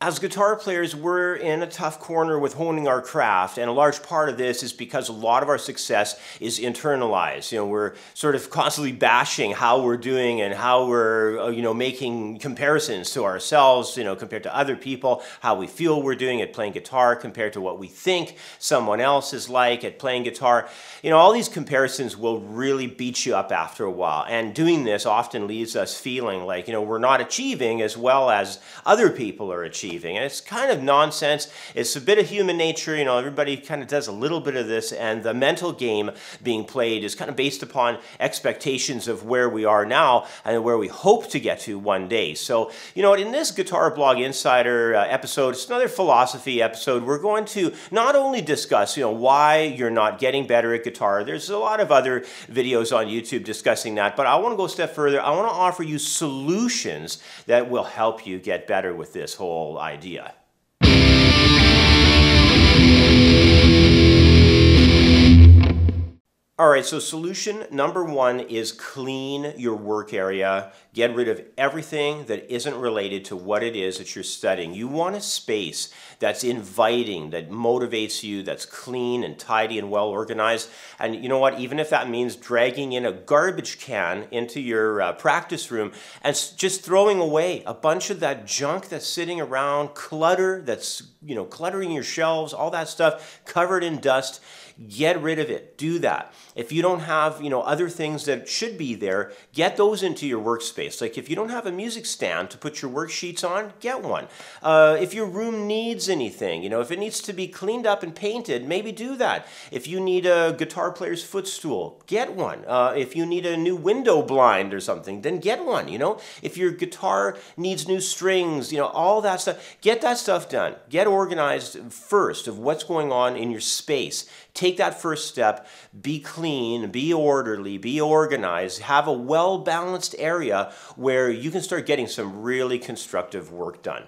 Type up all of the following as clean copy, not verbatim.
As guitar players, we're in a tough corner with honing our craft, and a large part of this is because a lot of our success is internalized. We're sort of constantly bashing how we're doing and how we're, making comparisons to ourselves, compared to other people, how we feel we're doing at playing guitar compared to what we think someone else is like at playing guitar. All these comparisons will really beat you up after a while, and doing this often leaves us feeling like, we're not achieving as well as other people are achieving. And it's kind of nonsense. It's a bit of human nature. Everybody kind of does a little bit of this, and the mental game being played is kind of based upon expectations of where we are now and where we hope to get to one day. So, in this Guitar Blog Insider episode, it's another philosophy episode. We're going to not only discuss, why you're not getting better at guitar. There's a lot of other videos on YouTube discussing that, but I want to go a step further. I want to offer you solutions that will help you get better with this whole idea. All right, so solution number one is clean your work area. Get rid of everything that isn't related to what it is that you're studying. You want a space that's inviting, that motivates you, that's clean and tidy and well organized. And you know what? Even if that means dragging in a garbage can into your practice room and just throwing away a bunch of that junk that's sitting around, clutter that's, cluttering your shelves, all that stuff covered in dust. Get rid of it. Do that. If you don't have, other things that should be there, get those into your workspace. Like if you don't have a music stand to put your worksheets on, get one. If your room needs anything, if it needs to be cleaned up and painted, maybe do that. If you need a guitar player's footstool, get one. If you need a new window blind or something, then get one, If your guitar needs new strings, all that stuff, get that stuff done. Get organized first of what's going on in your space. Take that first step, be clean, be orderly, be organized, have a well-balanced area where you can start getting some really constructive work done.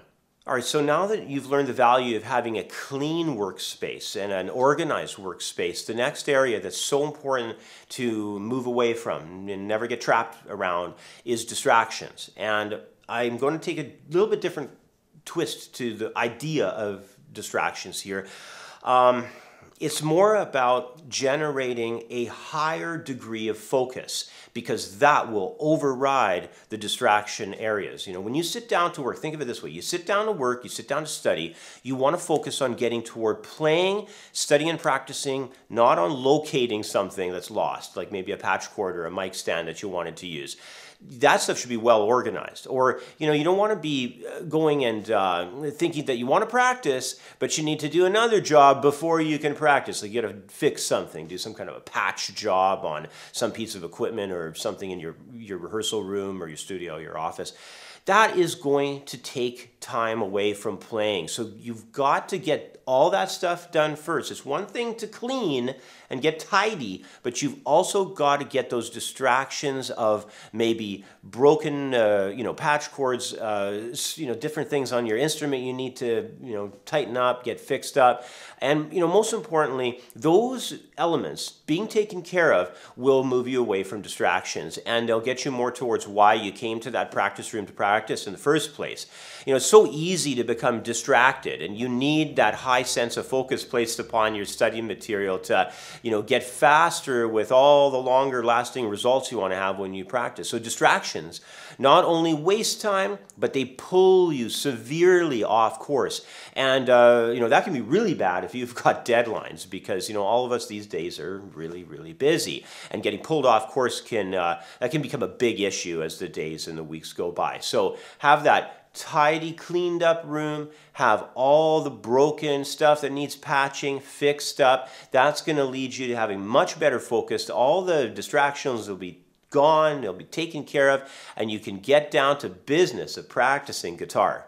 All right, so now that you've learned the value of having a clean workspace and an organized workspace, the next area that's so important to move away from and never get trapped around is distractions. And I'm going to take a little bit different twist to the idea of distractions here. It's more about generating a higher degree of focus because that will override the distraction areas. When you sit down to work, think of it this way. You sit down to work, you sit down to study, you want to focus on getting toward playing, studying and practicing, not on locating something that's lost, like maybe a patch cord or a mic stand that you wanted to use. That stuff should be well organized. Or, you don't want to be going and thinking that you want to practice, but you need to do another job before you can practice. Like you got to fix something, do some kind of a patch job on some piece of equipment or something in your rehearsal room or your studio, your office. That is going to take time away from playing. So you've got to get all that stuff done first. It's one thing to clean and get tidy, but you've also got to get those distractions of maybe broken, patch cords, different things on your instrument you need to, tighten up, get fixed up. And, most importantly, those elements being taken care of will move you away from distractions, and they'll get you more towards why you came to that practice room to practice in the first place. It's so easy to become distracted, and you need that high sense of focus placed upon your study material to, get faster with all the longer lasting results you want to have when you practice. So distractions not only waste time, but they pull you severely off course. And, that can be really bad if you've got deadlines because, all of us these days are really, really busy. And getting pulled off course can become a big issue as the days and the weeks go by. So have that tidy, cleaned up room, have all the broken stuff that needs patching fixed up. That's going to lead you to having much better focus. All the distractions will be gone, they'll be taken care of, and you can get down to business of practicing guitar.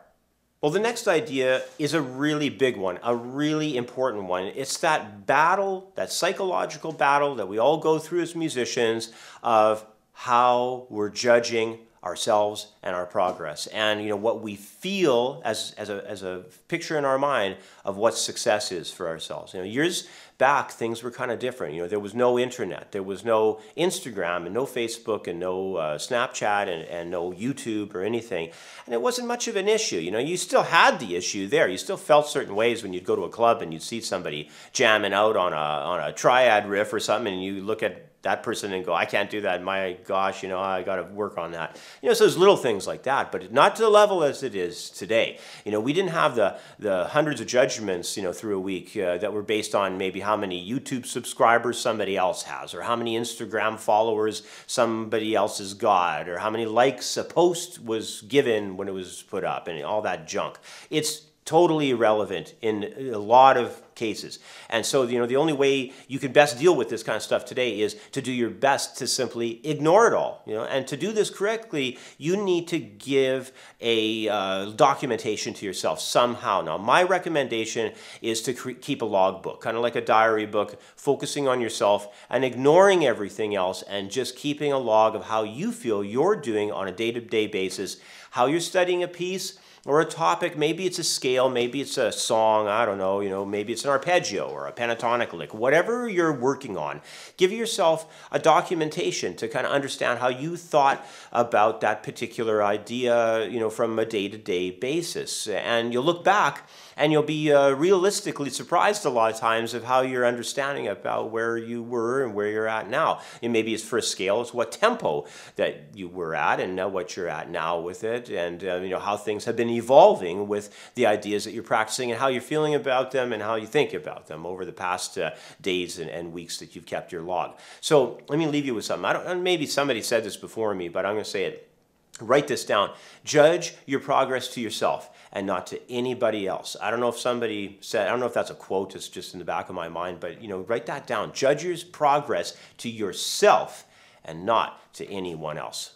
Well, the next idea is a really big one, a really important one. It's that battle, that psychological battle that we all go through as musicians of how we're judging ourselves and our progress, and what we feel as a picture in our mind of what success is for ourselves. Years back things were kind of different. There was no internet, there was no Instagram and no Facebook and no Snapchat and no YouTube or anything, and it wasn't much of an issue. You still had the issue there. You still felt certain ways when you'd go to a club and you'd see somebody jamming out on a triad riff or something, and you look at that person and go, I can't do that. My gosh, I got to work on that. So there's little things like that, but not to the level as it is today. We didn't have the hundreds of judgments, through a week that were based on maybe how many YouTube subscribers somebody else has, or how many Instagram followers somebody else has got, or how many likes a post was given when it was put up, and all that junk. It's totally irrelevant in a lot of cases. And so, the only way you can best deal with this kind of stuff today is to do your best to simply ignore it all. And to do this correctly, you need to give a documentation to yourself somehow. Now, my recommendation is to keep a logbook, kind of like a diary book, focusing on yourself and ignoring everything else, and just keeping a log of how you feel you're doing on a day-to-day basis, how you're studying a piece or a topic. Maybe it's a scale, maybe it's a song, I don't know, maybe it's an arpeggio or a pentatonic lick, whatever you're working on. Give yourself a documentation to kind of understand how you thought about that particular idea, from a day-to-day basis. And you'll look back and you'll be realistically surprised a lot of times of how you're understanding about where you were and where you're at now. And maybe it's for a scale, it's what tempo that you were at and now what you're at now with it, and how things have been evolving with the ideas that you're practicing and how you're feeling about them and how you think about them over the past days and weeks that you've kept your log. So let me leave you with something. Maybe somebody said this before me, but I'm going to say it. Write this down. Judge your progress to yourself and not to anybody else. I don't know if somebody said, I don't know if that's a quote, it's just in the back of my mind, but write that down. Judge your progress to yourself and not to anyone else.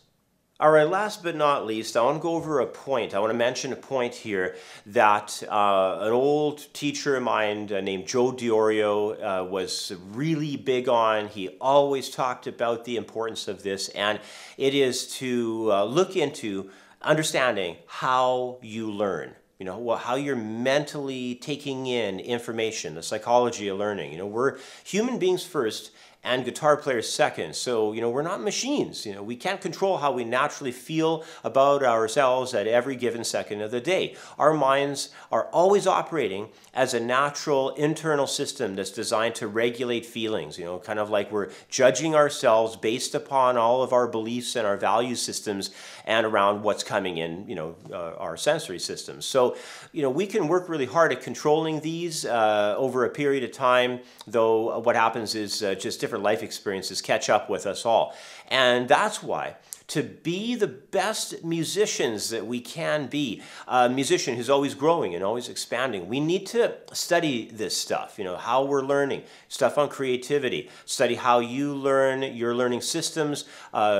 All right, last but not least, I want to go over a point. I want to mention a point here that an old teacher of mine named Joe Diorio was really big on. He always talked about the importance of this, and it is to look into understanding how you learn. How you're mentally taking in information, the psychology of learning. We're human beings first and guitar players second. So, we're not machines. We can't control how we naturally feel about ourselves at every given second of the day. Our minds are always operating as a natural internal system that's designed to regulate feelings, kind of like we're judging ourselves based upon all of our beliefs and our value systems and around what's coming in, our sensory systems. So, we can work really hard at controlling these over a period of time, though what happens is just different life experiences catch up with us all. And that's why, to be the best musicians that we can be, a musician who's always growing and always expanding, we need to study this stuff, how we're learning, stuff on creativity, study how you learn, your learning systems,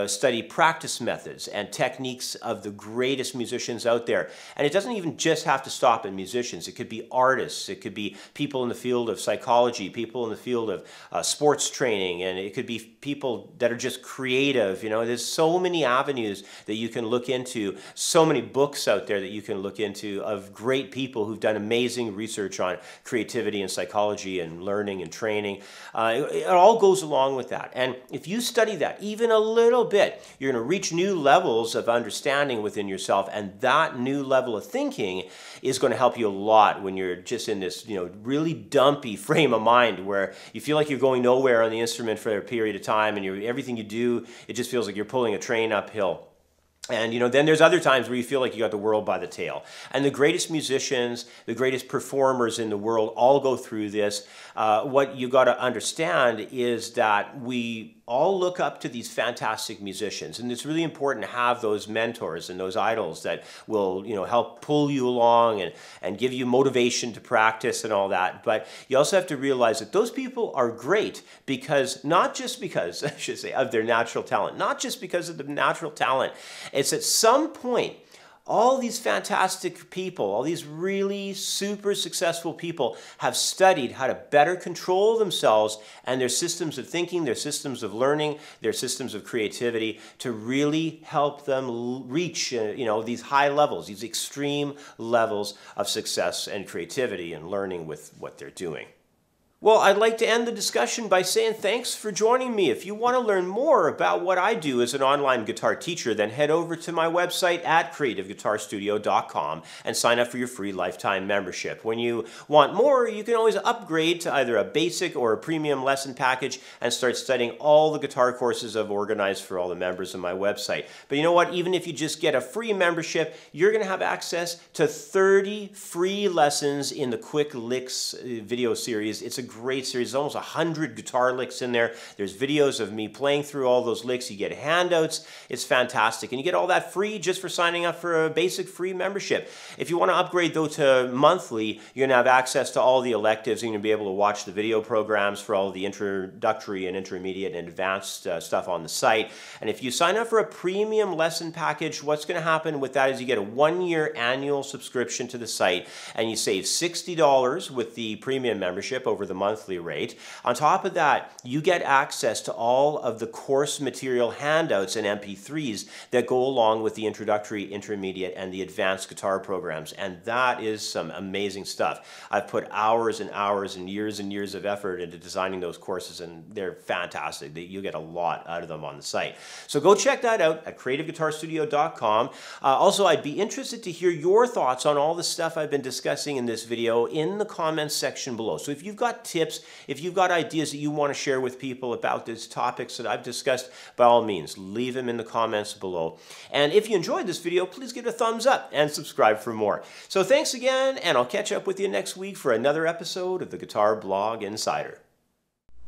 study practice methods and techniques of the greatest musicians out there. And it doesn't even just have to stop at musicians. It could be artists, it could be people in the field of psychology, people in the field of sports training, and it could be people that are just creative. There's so many avenues that you can look into, so many books out there that you can look into of great people who've done amazing research on creativity and psychology and learning and training. It all goes along with that. And if you study that even a little bit, you're going to reach new levels of understanding within yourself, and that new level of thinking is going to help you a lot when you're just in this really dumpy frame of mind where you feel like you're going nowhere on the instrument for a period of time, and everything you do, it just feels like you're pulling a train uphill. And then there's other times where you feel like you got the world by the tail. And the greatest musicians, the greatest performers in the world all go through this. What you got to understand is that we all look up to these fantastic musicians, and it's really important to have those mentors and those idols that will help pull you along and give you motivation to practice and all that. But you also have to realize that those people are great because, not just because, I should say, of their natural talent, not just because of the natural talent. It's at some point All these fantastic people, all these really super successful people have studied how to better control themselves and their systems of thinking, their systems of learning, their systems of creativity to really help them reach these high levels, these extreme levels of success and creativity and learning with what they're doing. Well, I'd like to end the discussion by saying thanks for joining me. If you want to learn more about what I do as an online guitar teacher, then head over to my website at creativeguitarstudio.com and sign up for your free lifetime membership. When you want more, you can always upgrade to either a basic or a premium lesson package and start studying all the guitar courses I've organized for all the members of my website. But you know what? Even if you just get a free membership, you're going to have access to 30 free lessons in the Quick Licks video series. It's a great series. There's almost 100 guitar licks in there. There's videos of me playing through all those licks. You get handouts. It's fantastic. And you get all that free just for signing up for a basic free membership. If you want to upgrade though to monthly, you're going to have access to all the electives. You're going to be able to watch the video programs for all the introductory and intermediate and advanced stuff on the site. And if you sign up for a premium lesson package, what's going to happen with that is you get a 1-year annual subscription to the site and you save $60 with the premium membership over the monthly rate. On top of that, you get access to all of the course material handouts and MP3s that go along with the introductory, intermediate, and the advanced guitar programs. And that is some amazing stuff. I've put hours and hours and years of effort into designing those courses, and they're fantastic. You get a lot out of them on the site. So go check that out at creativeguitarstudio.com. Also, I'd be interested to hear your thoughts on all the stuff I've been discussing in this video in the comments section below. So if you've got tips, if you've got ideas that you want to share with people about these topics that I've discussed, by all means, leave them in the comments below. And if you enjoyed this video, please give it a thumbs up and subscribe for more. So thanks again, and I'll catch up with you next week for another episode of the Guitar Blog Insider.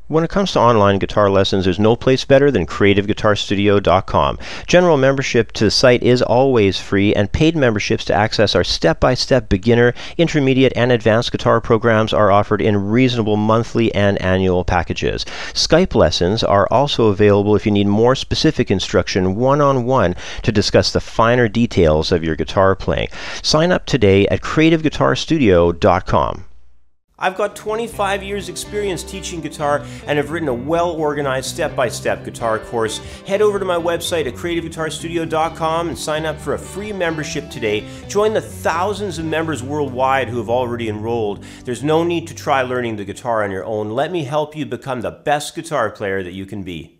When it comes to online guitar lessons, there's no place better than creativeguitarstudio.com. General membership to the site is always free, and paid memberships to access our step-by-step beginner, intermediate, and advanced guitar programs are offered in reasonable monthly and annual packages. Skype lessons are also available if you need more specific instruction one-on-one to discuss the finer details of your guitar playing. Sign up today at creativeguitarstudio.com. I've got 25 years experience teaching guitar and have written a well-organized step-by-step guitar course. Head over to my website at creativeguitarstudio.com and sign up for a free membership today. Join the thousands of members worldwide who have already enrolled. There's no need to try learning the guitar on your own. Let me help you become the best guitar player that you can be.